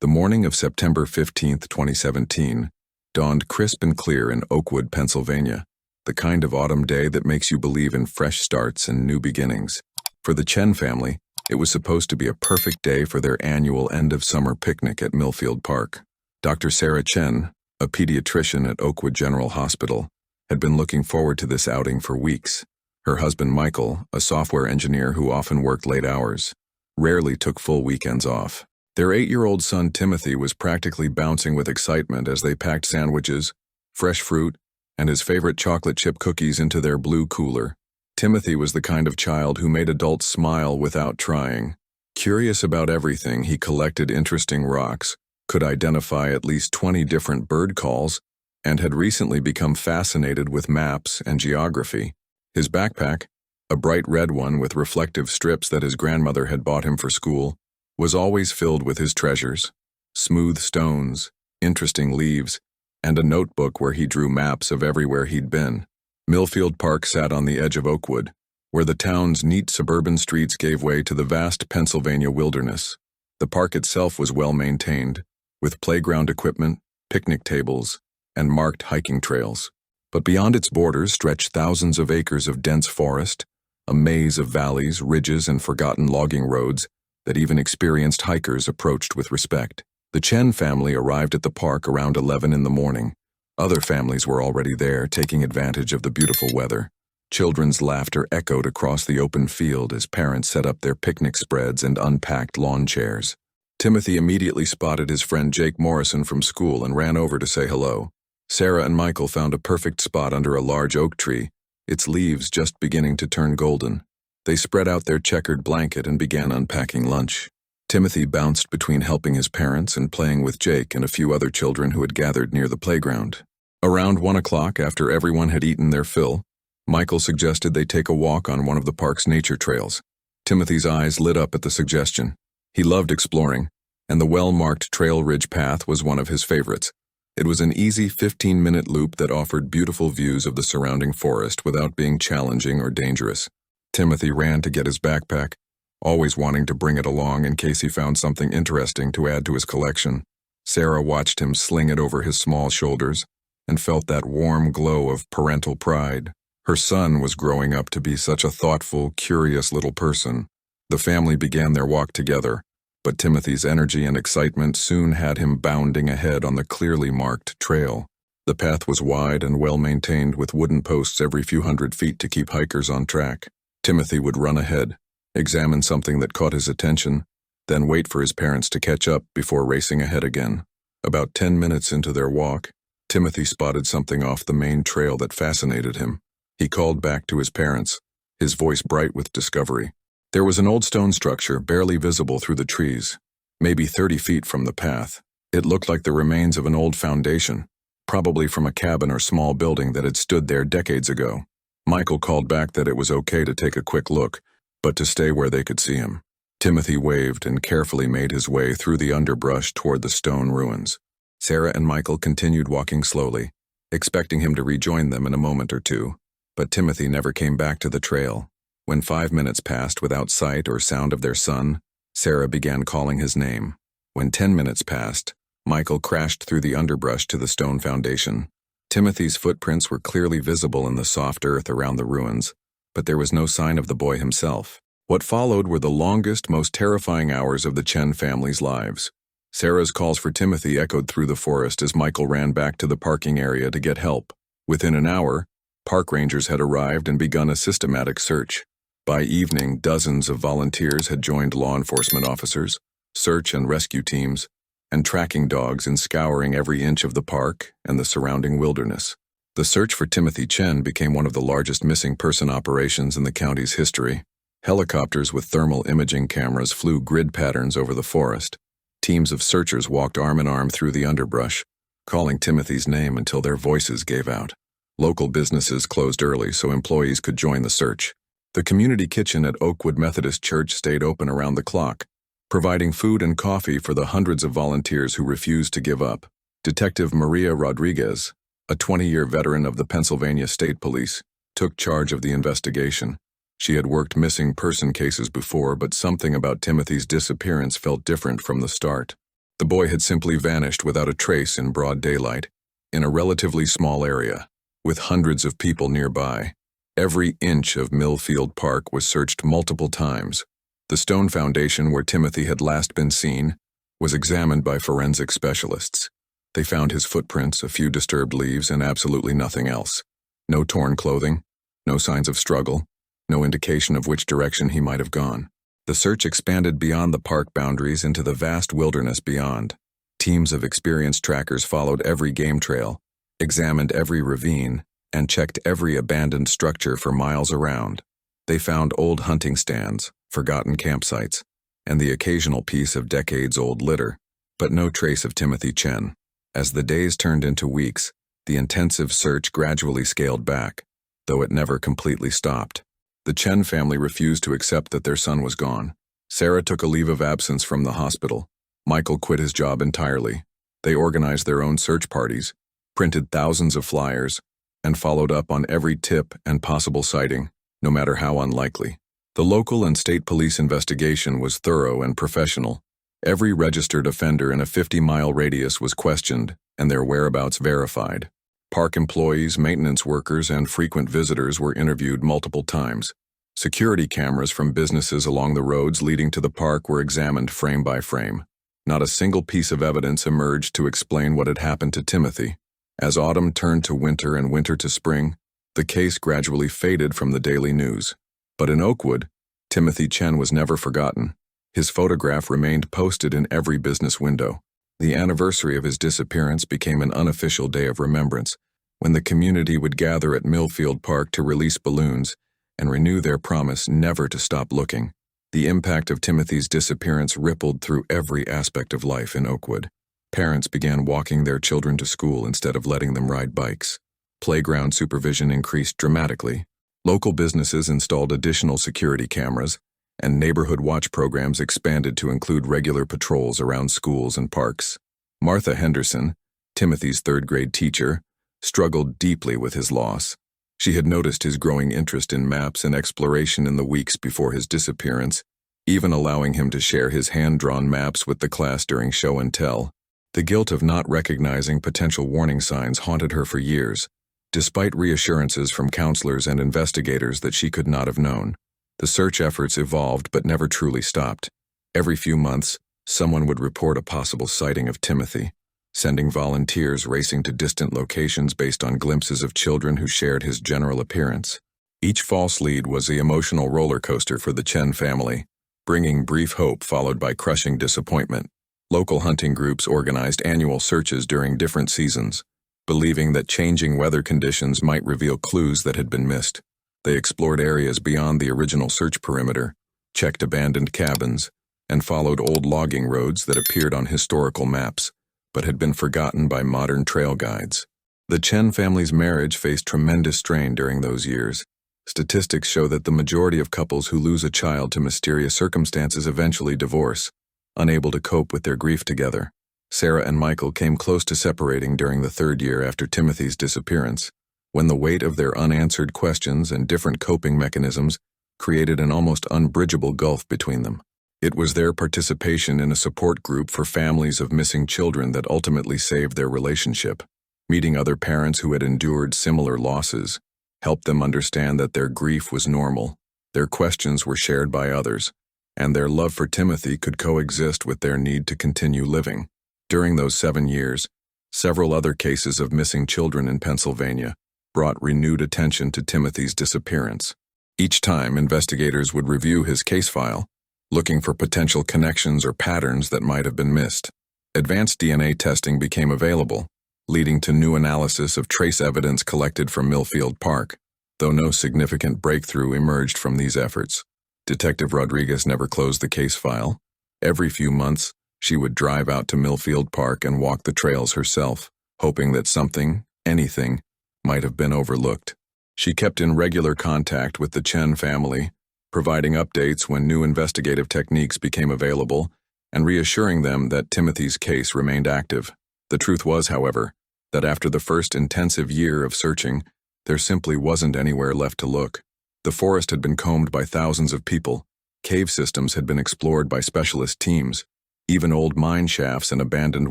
The morning of September 15, 2017, dawned crisp and clear in Oakwood, Pennsylvania, the kind of autumn day that makes you believe in fresh starts and new beginnings. For the Chen family, it was supposed to be a perfect day for their annual end-of-summer picnic at Millfield Park. Dr. Sarah Chen, a pediatrician at Oakwood General Hospital, had been looking forward to this outing for weeks. Her husband Michael, a software engineer who often worked late hours, rarely took full weekends off. Their 8-year-old son Timothy was practically bouncing with excitement as they packed sandwiches, fresh fruit, and his favorite chocolate chip cookies into their blue cooler. Timothy was the kind of child who made adults smile without trying. Curious about everything, he collected interesting rocks, could identify at least 20 different bird calls, and had recently become fascinated with maps and geography. His backpack, a bright red one with reflective strips that his grandmother had bought him for school, was always filled with his treasures: smooth stones, interesting leaves, and a notebook where he drew maps of everywhere he'd been. Millfield Park sat on the edge of Oakwood, where the town's neat suburban streets gave way to the vast Pennsylvania wilderness. The park itself was well maintained, with playground equipment, picnic tables, and marked hiking trails. But beyond its borders stretched thousands of acres of dense forest, a maze of valleys, ridges, and forgotten logging roads that even experienced hikers approached with respect. The Chen family arrived at the park around 11 in the morning. Other families were already there, taking advantage of the beautiful weather. Children's laughter echoed across the open field as parents set up their picnic spreads and unpacked lawn chairs. Timothy immediately spotted his friend Jake Morrison from school and ran over to say hello. Sarah and Michael found a perfect spot under a large oak tree, its leaves just beginning to turn golden. They spread out their checkered blanket and began unpacking lunch. Timothy bounced between helping his parents and playing with Jake and a few other children who had gathered near the playground. Around 1 o'clock, after everyone had eaten their fill, Michael suggested they take a walk on one of the park's nature trails. Timothy's eyes lit up at the suggestion. He loved exploring, and the well-marked Trail Ridge path was one of his favorites. It was an easy 15-minute loop that offered beautiful views of the surrounding forest without being challenging or dangerous. Timothy ran to get his backpack, always wanting to bring it along in case he found something interesting to add to his collection. Sarah watched him sling it over his small shoulders and felt that warm glow of parental pride. Her son was growing up to be such a thoughtful, curious little person. The family began their walk together, but Timothy's energy and excitement soon had him bounding ahead on the clearly marked trail. The path was wide and well-maintained, with wooden posts every few hundred feet to keep hikers on track. Timothy would run ahead, examine something that caught his attention, then wait for his parents to catch up before racing ahead again. About 10 minutes into their walk, Timothy spotted something off the main trail that fascinated him. He called back to his parents, his voice bright with discovery. There was an old stone structure barely visible through the trees, maybe 30 feet from the path. It looked like the remains of an old foundation, probably from a cabin or small building that had stood there decades ago. Michael called back that it was okay to take a quick look, but to stay where they could see him. Timothy waved and carefully made his way through the underbrush toward the stone ruins. Sarah and Michael continued walking slowly, expecting him to rejoin them in a moment or two, but Timothy never came back to the trail. When 5 minutes passed without sight or sound of their son, Sarah began calling his name. When 10 minutes passed, Michael crashed through the underbrush to the stone foundation. Timothy's footprints were clearly visible in the soft earth around the ruins, but there was no sign of the boy himself. What followed were the longest, most terrifying hours of the Chen family's lives. Sarah's calls for Timothy echoed through the forest as Michael ran back to the parking area to get help. Within an hour, park rangers had arrived and begun a systematic search. By evening, dozens of volunteers had joined law enforcement officers, search and rescue teams, and tracking dogs in scouring every inch of the park and the surrounding wilderness. The search for Timothy Chen became one of the largest missing person operations in the county's history. Helicopters with thermal imaging cameras flew grid patterns over the forest. Teams of searchers walked arm in arm through the underbrush, calling Timothy's name until their voices gave out. Local businesses closed early so employees could join the search. The community kitchen at Oakwood Methodist Church stayed open around the clock, providing food and coffee for the hundreds of volunteers who refused to give up. Detective Maria Rodriguez, a 20-year veteran of the Pennsylvania State Police, took charge of the investigation. She had worked missing person cases before, but something about Timothy's disappearance felt different from the start. The boy had simply vanished without a trace in broad daylight, in a relatively small area, with hundreds of people nearby. Every inch of Millfield Park was searched multiple times. The stone foundation where Timothy had last been seen was examined by forensic specialists. They found his footprints, a few disturbed leaves, and absolutely nothing else. No torn clothing, no signs of struggle, no indication of which direction he might have gone. The search expanded beyond the park boundaries into the vast wilderness beyond. Teams of experienced trackers followed every game trail, examined every ravine, and checked every abandoned structure for miles around. They found old hunting stands, forgotten campsites, and the occasional piece of decades-old litter, but no trace of Timothy Chen. As the days turned into weeks, the intensive search gradually scaled back, though it never completely stopped. The Chen family refused to accept that their son was gone. Sarah took a leave of absence from the hospital. Michael quit his job entirely. They organized their own search parties, printed thousands of flyers, and followed up on every tip and possible sighting, no matter how unlikely. The local and state police investigation was thorough and professional. Every registered offender in a 50-mile radius was questioned and their whereabouts verified. Park employees, maintenance workers, and frequent visitors were interviewed multiple times. Security cameras from businesses along the roads leading to the park were examined frame by frame. Not a single piece of evidence emerged to explain what had happened to Timothy. As autumn turned to winter and winter to spring, the case gradually faded from the daily news. But in Oakwood, Timothy Chen was never forgotten. His photograph remained posted in every business window. The anniversary of his disappearance became an unofficial day of remembrance, when the community would gather at Millfield Park to release balloons and renew their promise never to stop looking. The impact of Timothy's disappearance rippled through every aspect of life in Oakwood. Parents began walking their children to school instead of letting them ride bikes. Playground supervision increased dramatically. Local businesses installed additional security cameras, and neighborhood watch programs expanded to include regular patrols around schools and parks. Martha Henderson, Timothy's third-grade teacher, struggled deeply with his loss. She had noticed his growing interest in maps and exploration in the weeks before his disappearance, even allowing him to share his hand-drawn maps with the class during show and tell. The guilt of not recognizing potential warning signs haunted her for years, despite reassurances from counselors and investigators that she could not have known. The search efforts evolved but never truly stopped. Every few months, someone would report a possible sighting of Timothy, sending volunteers racing to distant locations based on glimpses of children who shared his general appearance. Each false lead was the emotional roller coaster for the Chen family, bringing brief hope followed by crushing disappointment. Local hunting groups organized annual searches during different seasons, believing that changing weather conditions might reveal clues that had been missed. They explored areas beyond the original search perimeter, checked abandoned cabins, and followed old logging roads that appeared on historical maps, but had been forgotten by modern trail guides. The Chen family's marriage faced tremendous strain during those years. Statistics show that the majority of couples who lose a child to mysterious circumstances eventually divorce, unable to cope with their grief together. Sarah and Michael came close to separating during the third year after Timothy's disappearance, when the weight of their unanswered questions and different coping mechanisms created an almost unbridgeable gulf between them. It was their participation in a support group for families of missing children that ultimately saved their relationship. Meeting other parents who had endured similar losses helped them understand that their grief was normal, their questions were shared by others, and their love for Timothy could coexist with their need to continue living. During those 7 years, several other cases of missing children in Pennsylvania brought renewed attention to Timothy's disappearance. Each time, investigators would review his case file, looking for potential connections or patterns that might have been missed. Advanced DNA testing became available, leading to new analysis of trace evidence collected from Millfield Park, though no significant breakthrough emerged from these efforts. Detective Rodriguez never closed the case file. Every few months, she would drive out to Millfield Park and walk the trails herself, hoping that something, anything, might have been overlooked. She kept in regular contact with the Chen family, providing updates when new investigative techniques became available and reassuring them that Timothy's case remained active. The truth was, however, that after the first intensive year of searching, there simply wasn't anywhere left to look. The forest had been combed by thousands of people. Cave systems had been explored by specialist teams. Even old mine shafts and abandoned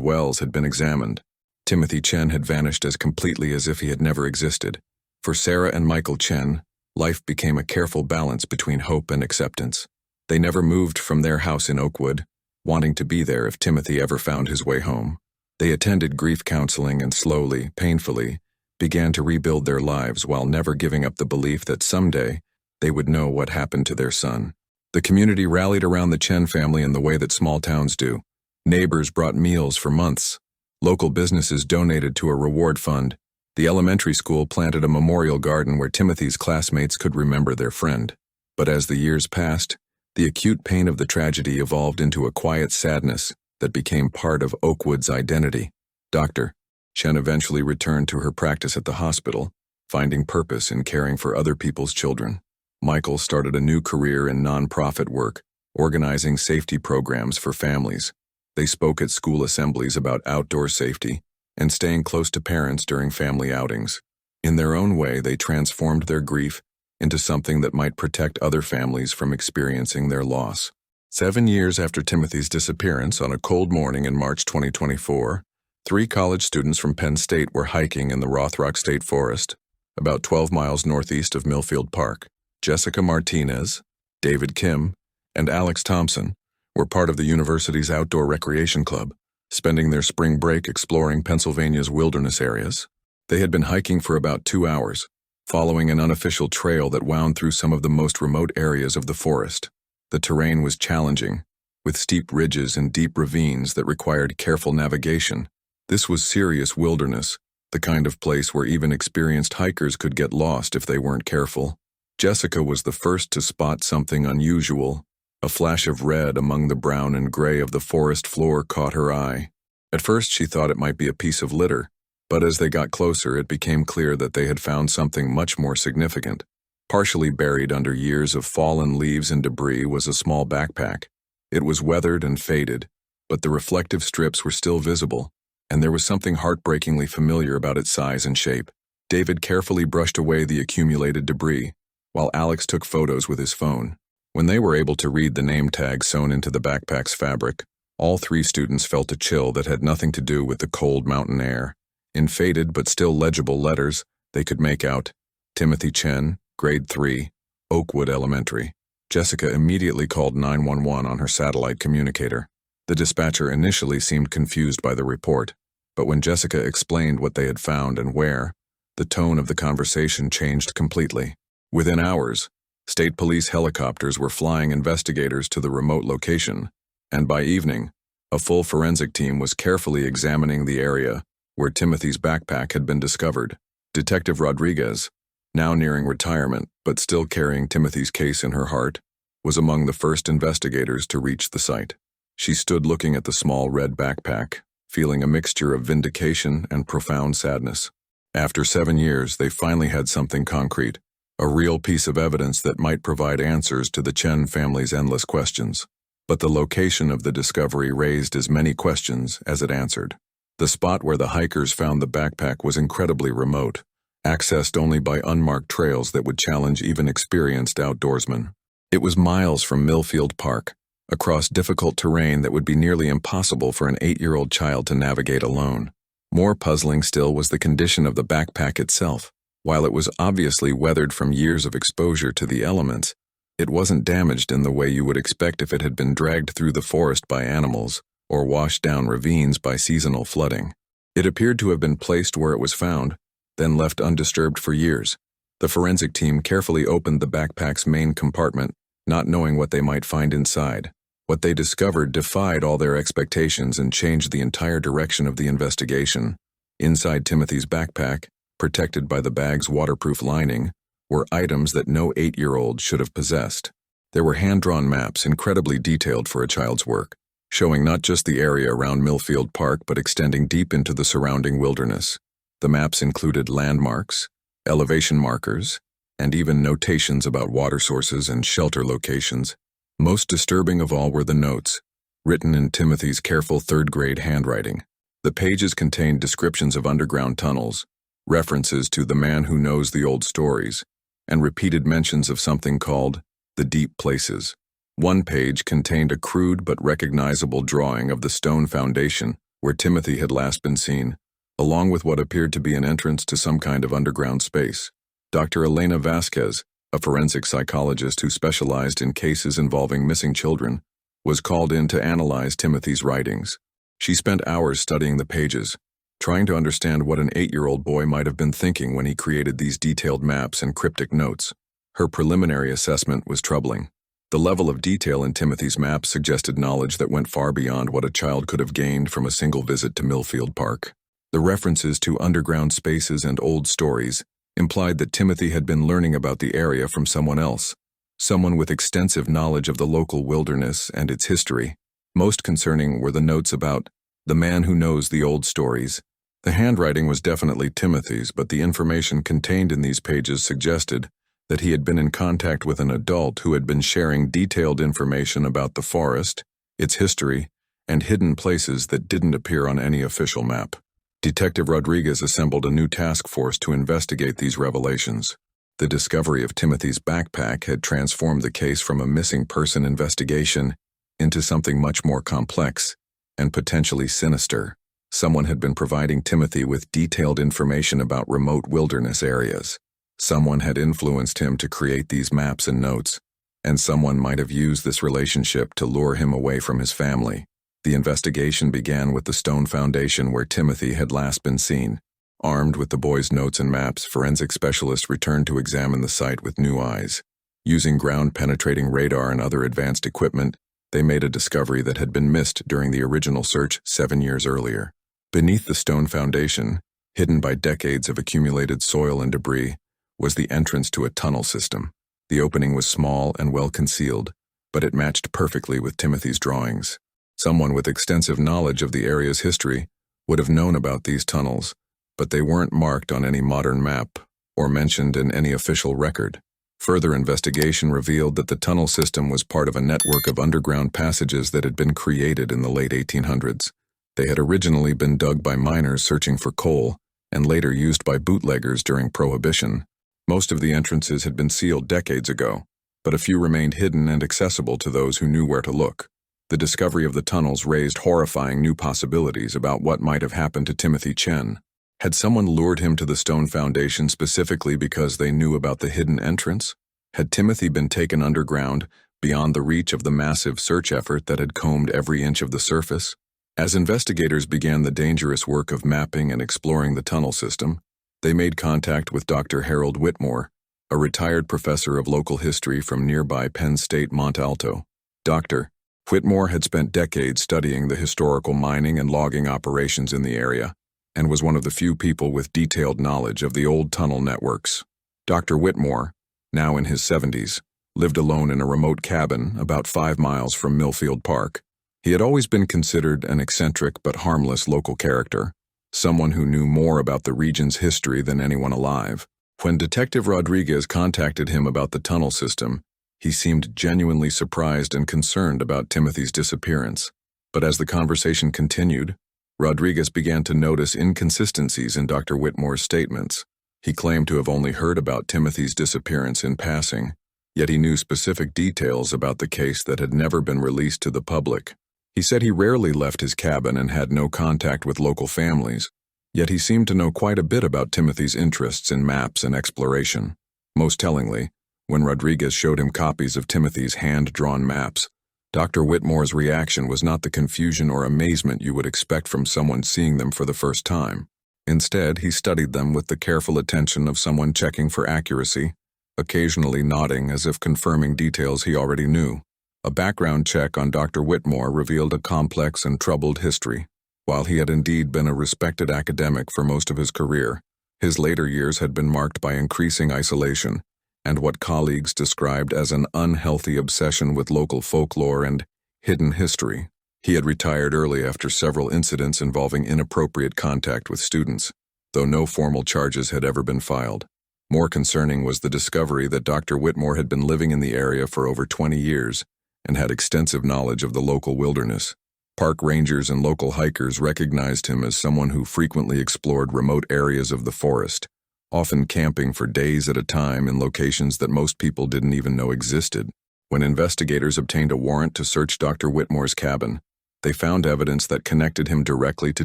wells had been examined. Timothy Chen had vanished as completely as if he had never existed. For Sarah and Michael Chen, life became a careful balance between hope and acceptance. They never moved from their house in Oakwood, wanting to be there if Timothy ever found his way home. They attended grief counseling and slowly, painfully, began to rebuild their lives while never giving up the belief that someday they would know what happened to their son. The community rallied around the Chen family in the way that small towns do. Neighbors brought meals for months. Local businesses donated to a reward fund. The elementary school planted a memorial garden where Timothy's classmates could remember their friend. But as the years passed, the acute pain of the tragedy evolved into a quiet sadness that became part of Oakwood's identity. Dr. Chen eventually returned to her practice at the hospital, finding purpose in caring for other people's children. Michael started a new career in nonprofit work, organizing safety programs for families. They spoke at school assemblies about outdoor safety and staying close to parents during family outings. In their own way, they transformed their grief into something that might protect other families from experiencing their loss. 7 years after Timothy's disappearance, on a cold morning in March 2024, 3 college students from Penn State were hiking in the Rothrock State Forest, about 12 miles northeast of Millfield Park. Jessica Martinez, David Kim, and Alex Thompson were part of the university's outdoor recreation club, spending their spring break exploring Pennsylvania's wilderness areas. They had been hiking for about 2 hours, following an unofficial trail that wound through some of the most remote areas of the forest. The terrain was challenging, with steep ridges and deep ravines that required careful navigation. This was serious wilderness, the kind of place where even experienced hikers could get lost if they weren't careful. Jessica was the first to spot something unusual. A flash of red among the brown and gray of the forest floor caught her eye. At first she thought it might be a piece of litter, but as they got closer it became clear that they had found something much more significant. Partially buried under years of fallen leaves and debris was a small backpack. It was weathered and faded, but the reflective strips were still visible, and there was something heartbreakingly familiar about its size and shape. David carefully brushed away the accumulated debris, while Alex took photos with his phone. When they were able to read the name tag sewn into the backpack's fabric, all 3 students felt a chill that had nothing to do with the cold mountain air. In faded but still legible letters, they could make out, Timothy Chen, Grade 3, Oakwood Elementary. Jessica immediately called 911 on her satellite communicator. The dispatcher initially seemed confused by the report, but when Jessica explained what they had found and where, the tone of the conversation changed completely. Within hours, state police helicopters were flying investigators to the remote location, and by evening, a full forensic team was carefully examining the area where Timothy's backpack had been discovered. Detective Rodriguez, now nearing retirement but still carrying Timothy's case in her heart, was among the first investigators to reach the site. She stood looking at the small red backpack, feeling a mixture of vindication and profound sadness. After 7 years, they finally had something concrete. A real piece of evidence that might provide answers to the Chen family's endless questions. But the location of the discovery raised as many questions as it answered. The spot where the hikers found the backpack was incredibly remote, accessed only by unmarked trails that would challenge even experienced outdoorsmen. It was miles from Millfield Park, across difficult terrain that would be nearly impossible for an 8-year-old child to navigate alone. More puzzling still was the condition of the backpack itself. While it was obviously weathered from years of exposure to the elements, it wasn't damaged in the way you would expect if it had been dragged through the forest by animals or washed down ravines by seasonal flooding. It appeared to have been placed where it was found, then left undisturbed for years. The forensic team carefully opened the backpack's main compartment, not knowing what they might find inside. What they discovered defied all their expectations and changed the entire direction of the investigation. Inside Timothy's backpack, protected by the bag's waterproof lining, were items that no 8-year-old should have possessed. There were hand-drawn maps incredibly detailed for a child's work, showing not just the area around Millfield Park but extending deep into the surrounding wilderness. The maps included landmarks, elevation markers, and even notations about water sources and shelter locations. Most disturbing of all were the notes, written in Timothy's careful 3rd-grade handwriting. The pages contained descriptions of underground tunnels, references to the man who knows the old stories, and repeated mentions of something called the deep places. One page contained a crude but recognizable drawing of the stone foundation where Timothy had last been seen, along with what appeared to be an entrance to some kind of underground space. Dr. Elena Vasquez, a forensic psychologist who specialized in cases involving missing children, was called in to analyze Timothy's writings. She spent hours studying the pages, trying to understand what an 8-year-old boy might have been thinking when he created these detailed maps and cryptic notes. Her preliminary assessment was troubling. The level of detail in Timothy's maps suggested knowledge that went far beyond what a child could have gained from a single visit to Millfield Park. The references to underground spaces and old stories implied that Timothy had been learning about the area from someone else, someone with extensive knowledge of the local wilderness and its history. Most concerning were the notes about the man who knows the old stories. The handwriting was definitely Timothy's, but the information contained in these pages suggested that he had been in contact with an adult who had been sharing detailed information about the forest, its history, and hidden places that didn't appear on any official map. Detective Rodriguez assembled a new task force to investigate these revelations. The discovery of Timothy's backpack had transformed the case from a missing person investigation into something much more complex and potentially sinister. Someone had been providing Timothy with detailed information about remote wilderness areas. Someone had influenced him to create these maps and notes, and someone might have used this relationship to lure him away from his family. The investigation began with the stone foundation where Timothy had last been seen. Armed with the boy's notes and maps, forensic specialists returned to examine the site with new eyes. Using ground-penetrating radar and other advanced equipment, they made a discovery that had been missed during the original search 7 years earlier. Beneath the stone foundation, hidden by decades of accumulated soil and debris, was the entrance to a tunnel system. The opening was small and well concealed, but it matched perfectly with Timothy's drawings. Someone with extensive knowledge of the area's history would have known about these tunnels, but they weren't marked on any modern map or mentioned in any official record. Further investigation revealed that the tunnel system was part of a network of underground passages that had been created in the late 1800s. They had originally been dug by miners searching for coal and later used by bootleggers during Prohibition. Most of the entrances had been sealed decades ago, but a few remained hidden and accessible to those who knew where to look. The discovery of the tunnels raised horrifying new possibilities about what might have happened to Timothy Chen. Had someone lured him to the stone foundation specifically because they knew about the hidden entrance? Had Timothy been taken underground, beyond the reach of the massive search effort that had combed every inch of the surface? As investigators began the dangerous work of mapping and exploring the tunnel system, they made contact with Dr. Harold Whitmore, a retired professor of local history from nearby Penn State Mont Alto. Dr. Whitmore had spent decades studying the historical mining and logging operations in the area, and was one of the few people with detailed knowledge of the old tunnel networks. Dr. Whitmore, now in his 70s, lived alone in a remote cabin about 5 miles from Millfield Park. He had always been considered an eccentric but harmless local character, someone who knew more about the region's history than anyone alive. When Detective Rodriguez contacted him about the tunnel system, he seemed genuinely surprised and concerned about Timothy's disappearance. But as the conversation continued, Rodriguez began to notice inconsistencies in Dr. Whitmore's statements. He claimed to have only heard about Timothy's disappearance in passing, yet he knew specific details about the case that had never been released to the public. He said he rarely left his cabin and had no contact with local families, yet he seemed to know quite a bit about Timothy's interests in maps and exploration. Most tellingly, when Rodriguez showed him copies of Timothy's hand-drawn maps, Dr. Whitmore's reaction was not the confusion or amazement you would expect from someone seeing them for the first time. Instead, he studied them with the careful attention of someone checking for accuracy, occasionally nodding as if confirming details he already knew. A background check on Dr. Whitmore revealed a complex and troubled history. While he had indeed been a respected academic for most of his career, his later years had been marked by increasing isolation and what colleagues described as an unhealthy obsession with local folklore and hidden history. He had retired early after several incidents involving inappropriate contact with students, though no formal charges had ever been filed. More concerning was the discovery that Dr. Whitmore had been living in the area for over 20 years and had extensive knowledge of the local wilderness. Park rangers and local hikers recognized him as someone who frequently explored remote areas of the forest, often camping for days at a time in locations that most people didn't even know existed. When investigators obtained a warrant to search Dr. Whitmore's cabin, they found evidence that connected him directly to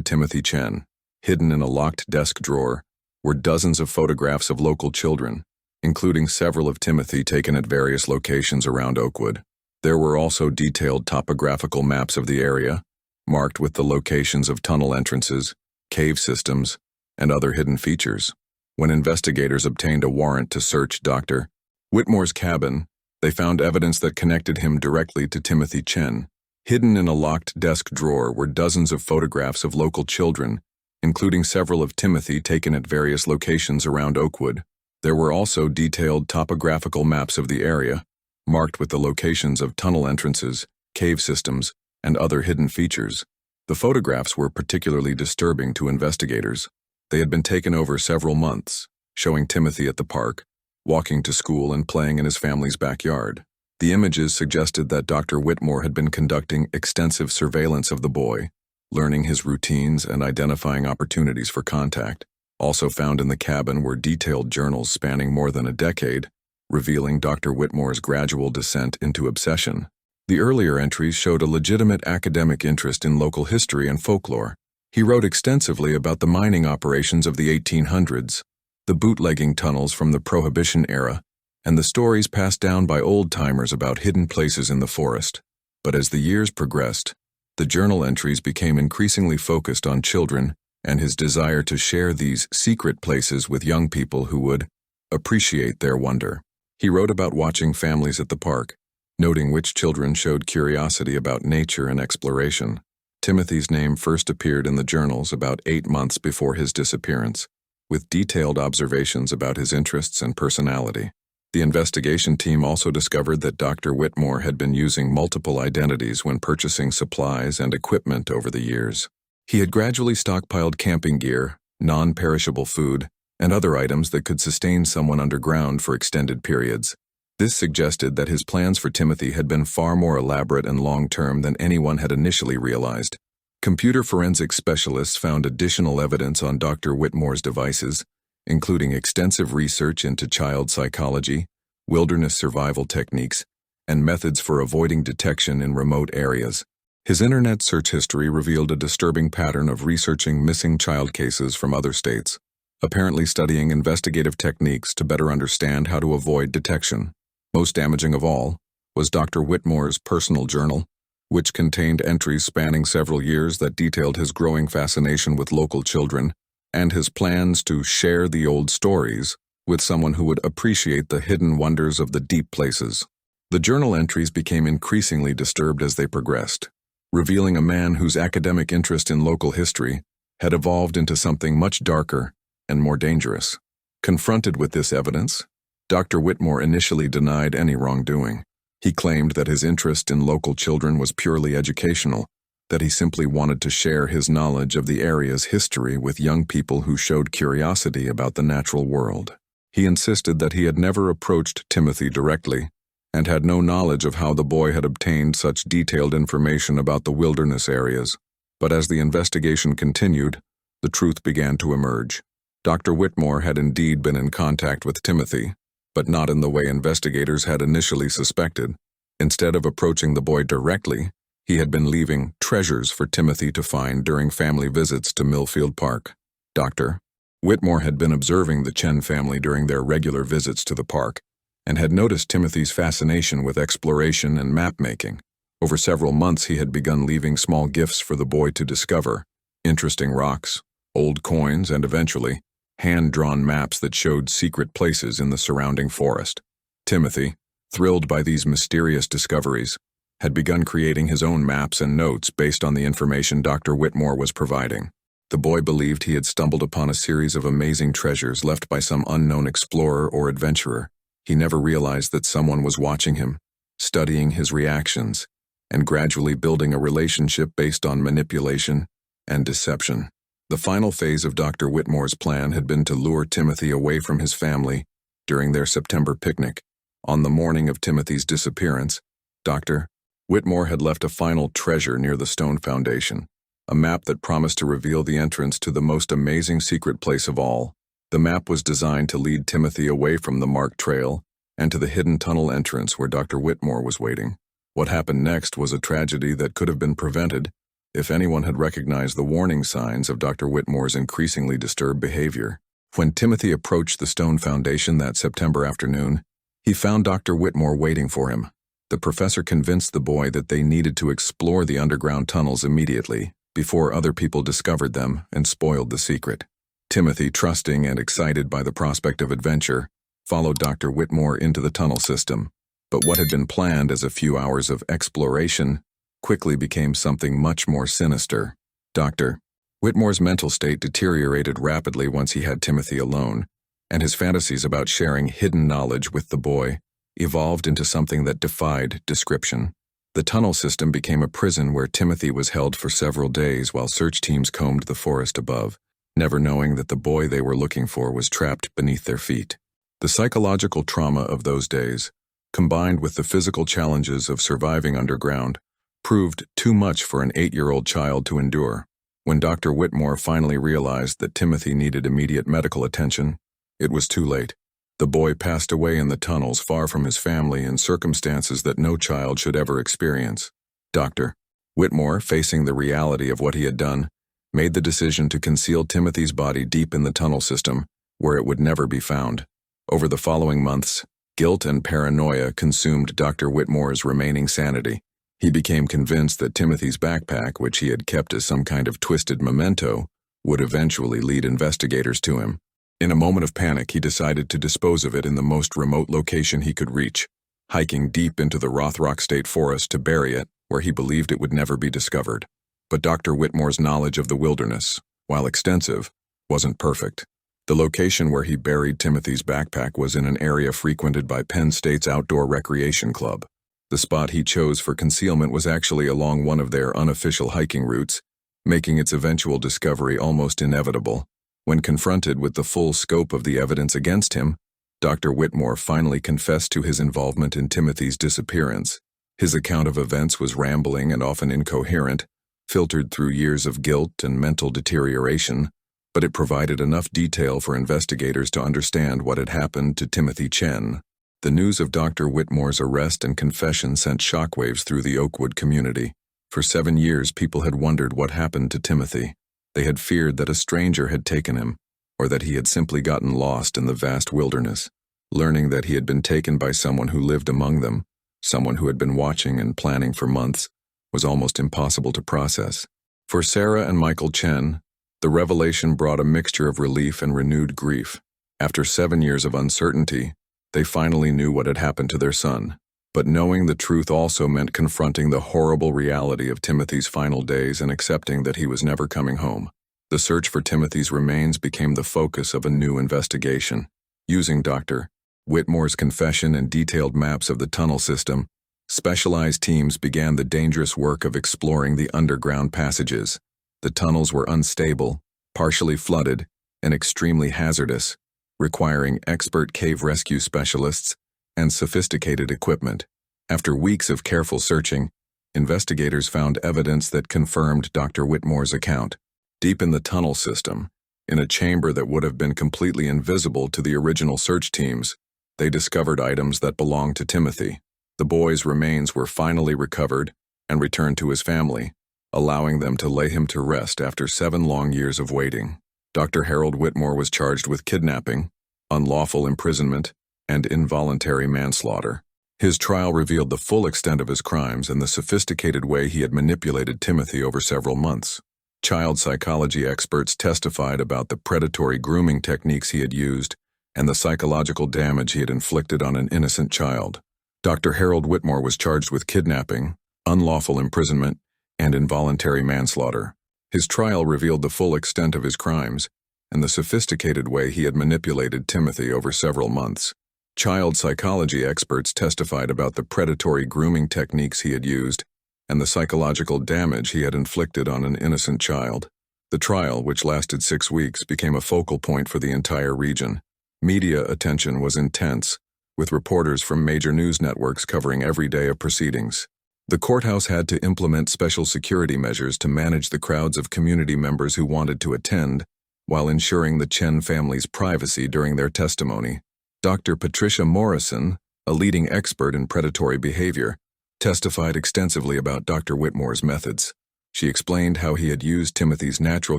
Timothy Chen. Hidden in a locked desk drawer were dozens of photographs of local children, including several of Timothy taken at various locations around Oakwood. There were also detailed topographical maps of the area, marked with the locations of tunnel entrances, cave systems, and other hidden features. When investigators obtained a warrant to search Dr. Whitmore's cabin, they found evidence that connected him directly to Timothy Chen. Hidden in a locked desk drawer were dozens of photographs of local children, including several of Timothy taken at various locations around Oakwood. There were also detailed topographical maps of the area, marked with the locations of tunnel entrances, cave systems, and other hidden features. The photographs were particularly disturbing to investigators. They had been taken over several months, showing Timothy at the park, walking to school and playing in his family's backyard. The images suggested that Dr. Whitmore had been conducting extensive surveillance of the boy, learning his routines and identifying opportunities for contact. Also found in the cabin were detailed journals spanning more than a decade, revealing Dr. Whitmore's gradual descent into obsession. The earlier entries showed a legitimate academic interest in local history and folklore. He wrote extensively about the mining operations of the 1800s, the bootlegging tunnels from the Prohibition era, and the stories passed down by old-timers about hidden places in the forest. But as the years progressed, the journal entries became increasingly focused on children and his desire to share these secret places with young people who would appreciate their wonder. He wrote about watching families at the park, noting which children showed curiosity about nature and exploration. Timothy's name first appeared in the journals about 8 months before his disappearance, with detailed observations about his interests and personality. The investigation team also discovered that Dr. Whitmore had been using multiple identities when purchasing supplies and equipment over the years. He had gradually stockpiled camping gear, non-perishable food, and other items that could sustain someone underground for extended periods. This suggested that his plans for Timothy had been far more elaborate and long-term than anyone had initially realized. Computer forensics specialists found additional evidence on Dr. Whitmore's devices, including extensive research into child psychology, wilderness survival techniques, and methods for avoiding detection in remote areas. His internet search history revealed a disturbing pattern of researching missing child cases from other states, apparently studying investigative techniques to better understand how to avoid detection. Most damaging of all was Dr. Whitmore's personal journal, which contained entries spanning several years that detailed his growing fascination with local children and his plans to share the old stories with someone who would appreciate the hidden wonders of the deep places. The journal entries became increasingly disturbed as they progressed, revealing a man whose academic interest in local history had evolved into something much darker and more dangerous. Confronted with this evidence, Dr. Whitmore initially denied any wrongdoing. He claimed that his interest in local children was purely educational, that he simply wanted to share his knowledge of the area's history with young people who showed curiosity about the natural world. He insisted that he had never approached Timothy directly and had no knowledge of how the boy had obtained such detailed information about the wilderness areas. But as the investigation continued, the truth began to emerge. Dr. Whitmore had indeed been in contact with Timothy, but not in the way investigators had initially suspected. Instead of approaching the boy directly, he had been leaving treasures for Timothy to find during family visits to Millfield Park. Dr. Whitmore had been observing the Chen family during their regular visits to the park and had noticed Timothy's fascination with exploration and map-making. Over several months he had begun leaving small gifts for the boy to discover, interesting rocks, old coins, and eventually, hand-drawn maps that showed secret places in the surrounding forest. Timothy, thrilled by these mysterious discoveries, had begun creating his own maps and notes based on the information Dr. Whitmore was providing. The boy believed he had stumbled upon a series of amazing treasures left by some unknown explorer or adventurer. He never realized that someone was watching him, studying his reactions, and gradually building a relationship based on manipulation and deception. The final phase of Dr. Whitmore's plan had been to lure Timothy away from his family during their September picnic. On the morning of Timothy's disappearance, Dr. Whitmore had left a final treasure near the stone foundation, a map that promised to reveal the entrance to the most amazing secret place of all. The map was designed to lead Timothy away from the marked trail and to the hidden tunnel entrance where Dr. Whitmore was waiting. What happened next was a tragedy that could have been prevented if anyone had recognized the warning signs of Dr. Whitmore's increasingly disturbed behavior. When Timothy approached the stone foundation that September afternoon, he found Dr. Whitmore waiting for him. The professor convinced the boy that they needed to explore the underground tunnels immediately, before other people discovered them and spoiled the secret. Timothy, trusting and excited by the prospect of adventure, followed Dr. Whitmore into the tunnel system. But what had been planned as a few hours of exploration quickly became something much more sinister. Dr. Whitmore's mental state deteriorated rapidly once he had Timothy alone, and his fantasies about sharing hidden knowledge with the boy evolved into something that defied description. The tunnel system became a prison where Timothy was held for several days while search teams combed the forest above, never knowing that the boy they were looking for was trapped beneath their feet. The psychological trauma of those days, combined with the physical challenges of surviving underground, proved too much for an 8-year-old child to endure. When Dr. Whitmore finally realized that Timothy needed immediate medical attention, it was too late. The boy passed away in the tunnels far from his family in circumstances that no child should ever experience. Dr. Whitmore, facing the reality of what he had done, made the decision to conceal Timothy's body deep in the tunnel system, where it would never be found. Over the following months, guilt and paranoia consumed Dr. Whitmore's remaining sanity. He became convinced that Timothy's backpack, which he had kept as some kind of twisted memento, would eventually lead investigators to him. In a moment of panic, he decided to dispose of it in the most remote location he could reach, hiking deep into the Rothrock State Forest to bury it where he believed it would never be discovered. But Dr. Whitmore's knowledge of the wilderness, while extensive, wasn't perfect. The location where he buried Timothy's backpack was in an area frequented by Penn State's Outdoor Recreation Club. The spot he chose for concealment was actually along one of their unofficial hiking routes, making its eventual discovery almost inevitable. When confronted with the full scope of the evidence against him, Dr. Whitmore finally confessed to his involvement in Timothy's disappearance. His account of events was rambling and often incoherent, filtered through years of guilt and mental deterioration, but it provided enough detail for investigators to understand what had happened to Timothy Chen. The news of Dr. Whitmore's arrest and confession sent shockwaves through the Oakwood community. For 7 years, people had wondered what happened to Timothy. They had feared that a stranger had taken him, or that he had simply gotten lost in the vast wilderness. Learning that he had been taken by someone who lived among them, someone who had been watching and planning for months, was almost impossible to process. For Sarah and Michael Chen, the revelation brought a mixture of relief and renewed grief. After 7 years of uncertainty, they finally knew what had happened to their son. But knowing the truth also meant confronting the horrible reality of Timothy's final days and accepting that he was never coming home. The search for Timothy's remains became the focus of a new investigation. Using Dr. Whitmore's confession and detailed maps of the tunnel system, specialized teams began the dangerous work of exploring the underground passages. The tunnels were unstable, partially flooded, and extremely hazardous, requiring expert cave rescue specialists and sophisticated equipment. After weeks of careful searching, investigators found evidence that confirmed Dr. Whitmore's account. Deep in the tunnel system, in a chamber that would have been completely invisible to the original search teams, they discovered items that belonged to Timothy. The boy's remains were finally recovered and returned to his family, allowing them to lay him to rest after 7 long years of waiting. Dr. Harold Whitmore was charged with kidnapping, unlawful imprisonment, and involuntary manslaughter. His trial revealed the full extent of his crimes and the sophisticated way he had manipulated Timothy over several months. Child psychology experts testified about the predatory grooming techniques he had used and the psychological damage he had inflicted on an innocent child. Dr. Harold Whitmore was charged with kidnapping, unlawful imprisonment, and involuntary manslaughter. His trial revealed the full extent of his crimes and the sophisticated way he had manipulated Timothy over several months. Child psychology experts testified about the predatory grooming techniques he had used and the psychological damage he had inflicted on an innocent child. The trial, which lasted 6 weeks, became a focal point for the entire region. Media attention was intense, with reporters from major news networks covering every day of proceedings. The courthouse had to implement special security measures to manage the crowds of community members who wanted to attend, while ensuring the Chen family's privacy during their testimony. Dr. Patricia Morrison, a leading expert in predatory behavior, testified extensively about Dr. Whitmore's methods. She explained how he had used Timothy's natural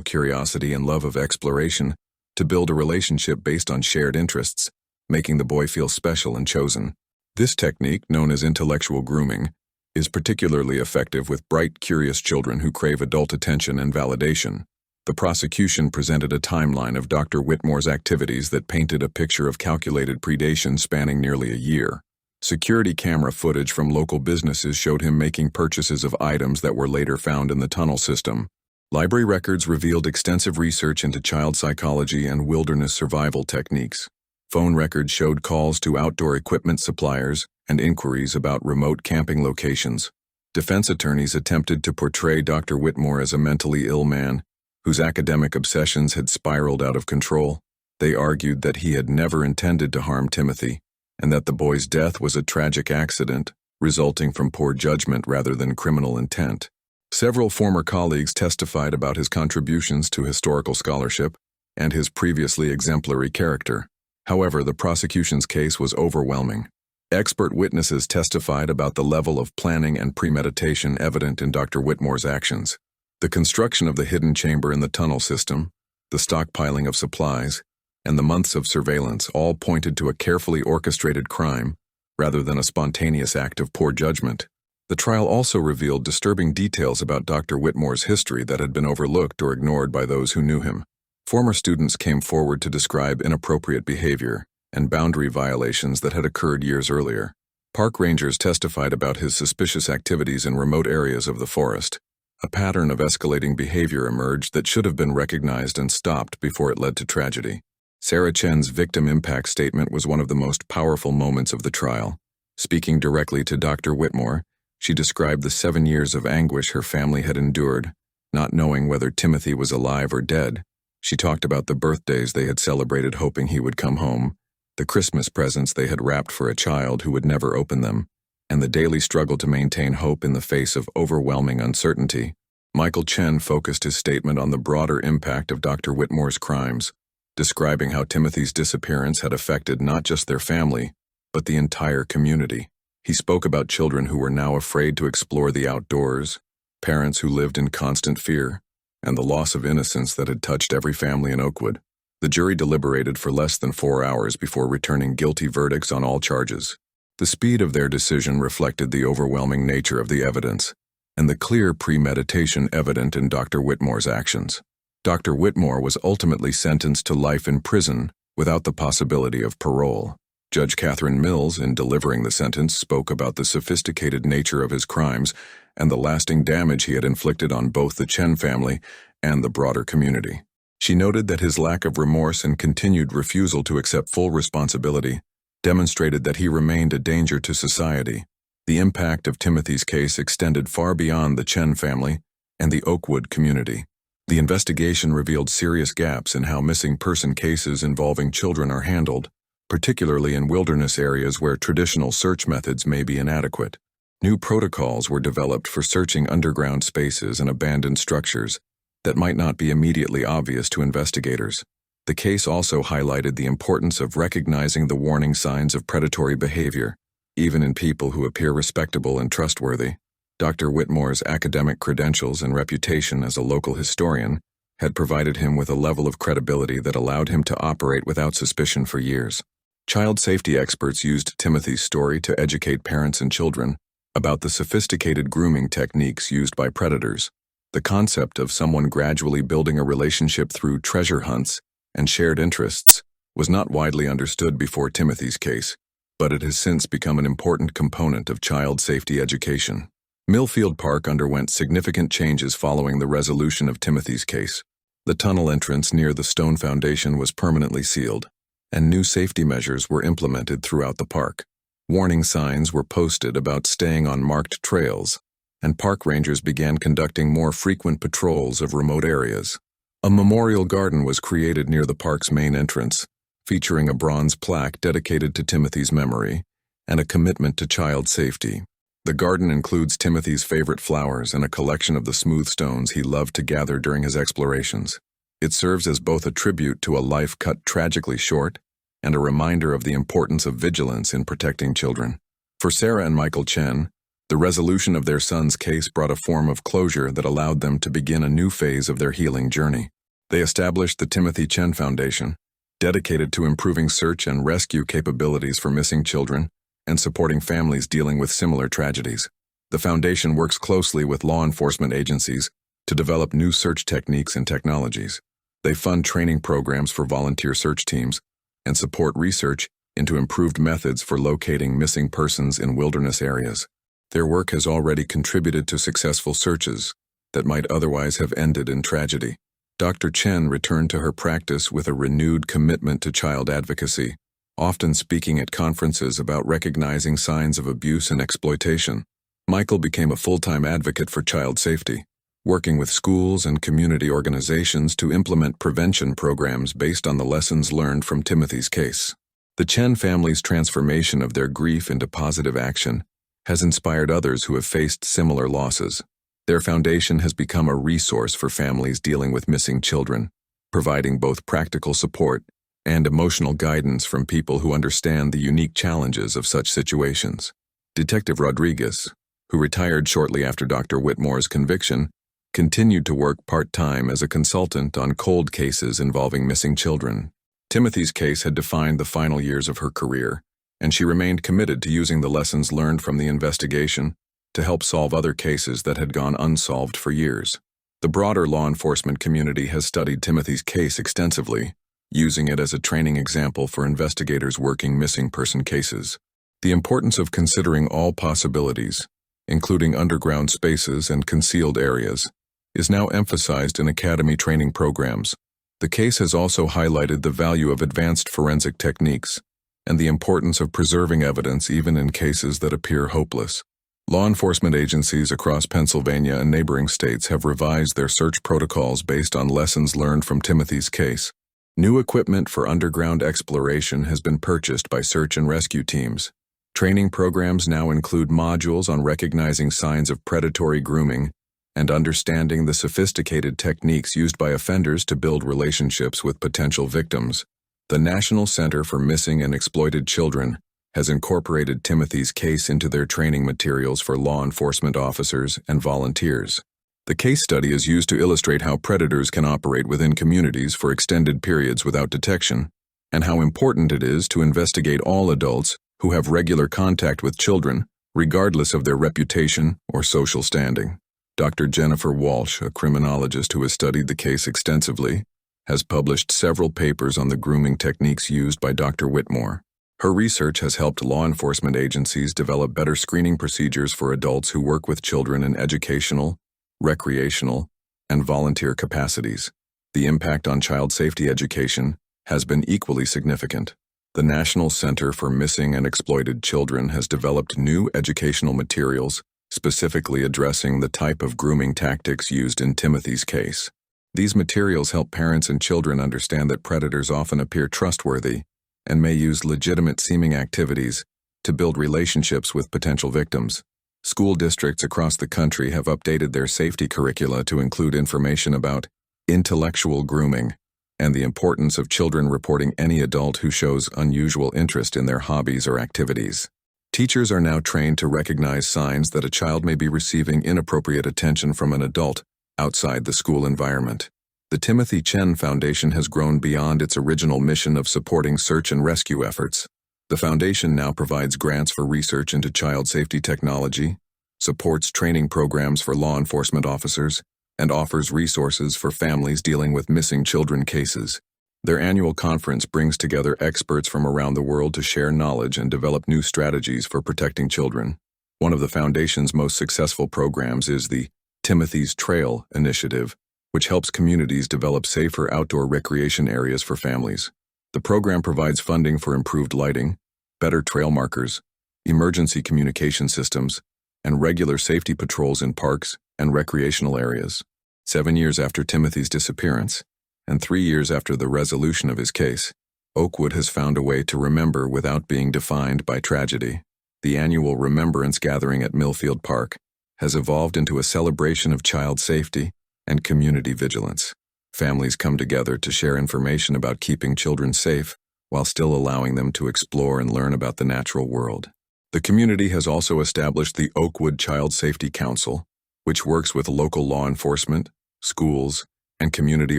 curiosity and love of exploration to build a relationship based on shared interests, making the boy feel special and chosen. This technique, known as intellectual grooming, is particularly effective with bright, curious children who crave adult attention and validation. The prosecution presented a timeline of Dr. Whitmore's activities that painted a picture of calculated predation spanning nearly a year. Security camera footage from local businesses showed him making purchases of items that were later found in the tunnel system. Library records revealed extensive research into child psychology and wilderness survival techniques. Phone records showed calls to outdoor equipment suppliers and inquiries about remote camping locations. Defense attorneys attempted to portray Dr. Whitmore as a mentally ill man whose academic obsessions had spiraled out of control. They argued that he had never intended to harm Timothy, and that the boy's death was a tragic accident, resulting from poor judgment rather than criminal intent. Several former colleagues testified about his contributions to historical scholarship and his previously exemplary character. However, the prosecution's case was overwhelming. Expert witnesses testified about the level of planning and premeditation evident in Dr. Whitmore's actions. The construction of the hidden chamber in the tunnel system, the stockpiling of supplies, and the months of surveillance all pointed to a carefully orchestrated crime rather than a spontaneous act of poor judgment. The trial also revealed disturbing details about Dr. Whitmore's history that had been overlooked or ignored by those who knew him. Former students came forward to describe inappropriate behavior and boundary violations that had occurred years earlier. Park rangers testified about his suspicious activities in remote areas of the forest. A pattern of escalating behavior emerged that should have been recognized and stopped before it led to tragedy. Sarah Chen's victim impact statement was one of the most powerful moments of the trial. Speaking directly to Dr. Whitmore, she described the 7 years of anguish her family had endured, not knowing whether Timothy was alive or dead. She talked about the birthdays they had celebrated hoping he would come home, the Christmas presents they had wrapped for a child who would never open them, and the daily struggle to maintain hope in the face of overwhelming uncertainty. Michael Chen focused his statement on the broader impact of Dr. Whitmore's crimes, describing how Timothy's disappearance had affected not just their family, but the entire community. He spoke about children who were now afraid to explore the outdoors, parents who lived in constant fear, and the loss of innocence that had touched every family in Oakwood. The jury deliberated for less than 4 hours before returning guilty verdicts on all charges. The speed of their decision reflected the overwhelming nature of the evidence and the clear premeditation evident in Dr. Whitmore's actions. Dr. Whitmore was ultimately sentenced to life in prison without the possibility of parole. Judge Catherine Mills, in delivering the sentence, spoke about the sophisticated nature of his crimes and the lasting damage he had inflicted on both the Chen family and the broader community. She noted that his lack of remorse and continued refusal to accept full responsibility demonstrated that he remained a danger to society. The impact of Timothy's case extended far beyond the Chen family and the Oakwood community. The investigation revealed serious gaps in how missing person cases involving children are handled, particularly in wilderness areas where traditional search methods may be inadequate. New protocols were developed for searching underground spaces and abandoned structures that might not be immediately obvious to investigators. The case also highlighted the importance of recognizing the warning signs of predatory behavior, even in people who appear respectable and trustworthy. Dr. Whitmore's academic credentials and reputation as a local historian had provided him with a level of credibility that allowed him to operate without suspicion for years. Child safety experts used Timothy's story to educate parents and children about the sophisticated grooming techniques used by predators. The concept of someone gradually building a relationship through treasure hunts and shared interests was not widely understood before Timothy's case, but it has since become an important component of child safety education. Millfield Park underwent significant changes following the resolution of Timothy's case. The tunnel entrance near the stone foundation was permanently sealed, and new safety measures were implemented throughout the park. Warning signs were posted about staying on marked trails, and park rangers began conducting more frequent patrols of remote areas. A memorial garden was created near the park's main entrance, featuring a bronze plaque dedicated to Timothy's memory and a commitment to child safety. The garden includes Timothy's favorite flowers and a collection of the smooth stones he loved to gather during his explorations. It serves as both a tribute to a life cut tragically short and a reminder of the importance of vigilance in protecting children. For Sarah and Michael Chen, the resolution of their son's case brought a form of closure that allowed them to begin a new phase of their healing journey. They established the Timothy Chen Foundation, dedicated to improving search and rescue capabilities for missing children and supporting families dealing with similar tragedies. The foundation works closely with law enforcement agencies to develop new search techniques and technologies. They fund training programs for volunteer search teams and support research into improved methods for locating missing persons in wilderness areas. Their work has already contributed to successful searches that might otherwise have ended in tragedy. Dr. Chen returned to her practice with a renewed commitment to child advocacy, often speaking at conferences about recognizing signs of abuse and exploitation. Michael became a full-time advocate for child safety, working with schools and community organizations to implement prevention programs based on the lessons learned from Timothy's case. The Chen family's transformation of their grief into positive action has inspired others who have faced similar losses. Their foundation has become a resource for families dealing with missing children, providing both practical support and emotional guidance from people who understand the unique challenges of such situations. Detective Rodriguez, who retired shortly after Dr. Whitmore's conviction, continued to work part-time as a consultant on cold cases involving missing children. Timothy's case had defined the final years of her career, and she remained committed to using the lessons learned from the investigation to help solve other cases that had gone unsolved for years. The broader law enforcement community has studied Timothy's case extensively, using it as a training example for investigators working missing person cases. The importance of considering all possibilities, including underground spaces and concealed areas, is now emphasized in academy training programs. The case has also highlighted the value of advanced forensic techniques and the importance of preserving evidence even in cases that appear hopeless. Law enforcement agencies across Pennsylvania and neighboring states have revised their search protocols based on lessons learned from Timothy's case. New equipment for underground exploration has been purchased by search and rescue teams. Training programs now include modules on recognizing signs of predatory grooming and understanding the sophisticated techniques used by offenders to build relationships with potential victims. The National Center for Missing and Exploited Children has incorporated Timothy's case into their training materials for law enforcement officers and volunteers. The case study is used to illustrate how predators can operate within communities for extended periods without detection, and how important it is to investigate all adults who have regular contact with children, regardless of their reputation or social standing. Dr. Jennifer Walsh, a criminologist who has studied the case extensively, has published several papers on the grooming techniques used by Dr. Whitmore. Her research has helped law enforcement agencies develop better screening procedures for adults who work with children in educational, recreational, and volunteer capacities. The impact on child safety education has been equally significant. The National Center for Missing and Exploited Children has developed new educational materials specifically addressing the type of grooming tactics used in Timothy's case. These materials help parents and children understand that predators often appear trustworthy and may use legitimate-seeming activities to build relationships with potential victims. School districts across the country have updated their safety curricula to include information about intellectual grooming and the importance of children reporting any adult who shows unusual interest in their hobbies or activities. Teachers are now trained to recognize signs that a child may be receiving inappropriate attention from an adult outside the school environment. The Timothy Chen Foundation has grown beyond its original mission of supporting search and rescue efforts. The foundation now provides grants for research into child safety technology, supports training programs for law enforcement officers, and offers resources for families dealing with missing children cases. Their annual conference brings together experts from around the world to share knowledge and develop new strategies for protecting children. One of the foundation's most successful programs is the Timothy's Trail initiative, which helps communities develop safer outdoor recreation areas for families. The program provides funding for improved lighting, better trail markers, emergency communication systems, and regular safety patrols in parks and recreational areas. 7 years after Timothy's disappearance, and 3 years after the resolution of his case, Oakwood has found a way to remember without being defined by tragedy. The annual Remembrance Gathering at Millfield Park has evolved into a celebration of child safety and community vigilance. Families come together to share information about keeping children safe while still allowing them to explore and learn about the natural world. The community has also established the Oakwood Child Safety Council, which works with local law enforcement, schools, and community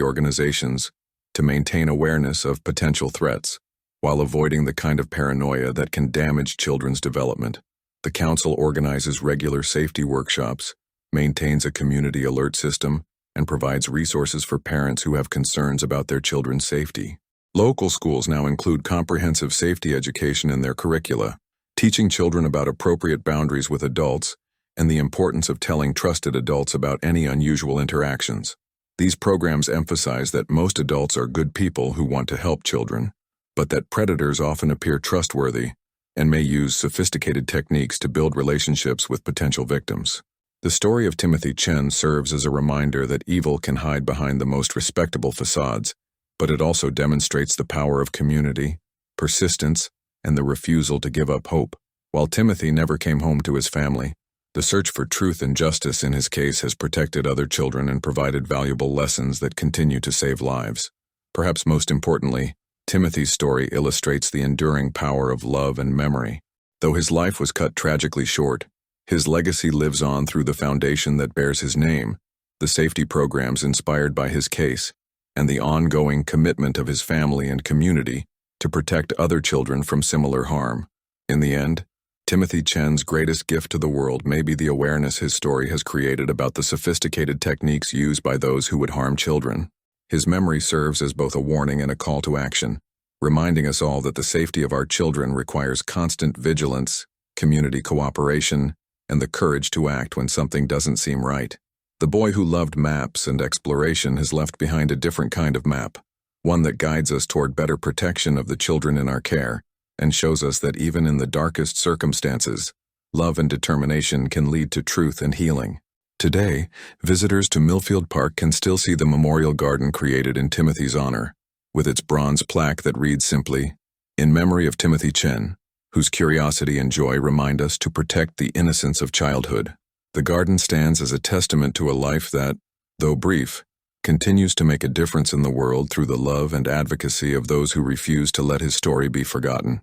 organizations to maintain awareness of potential threats, while avoiding the kind of paranoia that can damage children's development. The council organizes regular safety workshops, maintains a community alert system, and provides resources for parents who have concerns about their children's safety. Local schools now include comprehensive safety education in their curricula, teaching children about appropriate boundaries with adults and the importance of telling trusted adults about any unusual interactions. These programs emphasize that most adults are good people who want to help children, but that predators often appear trustworthy and may use sophisticated techniques to build relationships with potential victims. The story of Timothy Chen serves as a reminder that evil can hide behind the most respectable facades, but it also demonstrates the power of community, persistence, and the refusal to give up hope. While Timothy never came home to his family, the search for truth and justice in his case has protected other children and provided valuable lessons that continue to save lives. Perhaps most importantly, Timothy's story illustrates the enduring power of love and memory. Though his life was cut tragically short, his legacy lives on through the foundation that bears his name, the safety programs inspired by his case, and the ongoing commitment of his family and community to protect other children from similar harm. In the end, Timothy Chen's greatest gift to the world may be the awareness his story has created about the sophisticated techniques used by those who would harm children. His memory serves as both a warning and a call to action, reminding us all that the safety of our children requires constant vigilance, community cooperation, and the courage to act when something doesn't seem right. The boy who loved maps and exploration has left behind a different kind of map, one that guides us toward better protection of the children in our care, and shows us that even in the darkest circumstances, love and determination can lead to truth and healing. Today, visitors to Millfield Park can still see the memorial garden created in Timothy's honor, with its bronze plaque that reads simply, "In memory of Timothy Chen, whose curiosity and joy remind us to protect the innocence of childhood." The garden stands as a testament to a life that, though brief, continues to make a difference in the world through the love and advocacy of those who refuse to let his story be forgotten.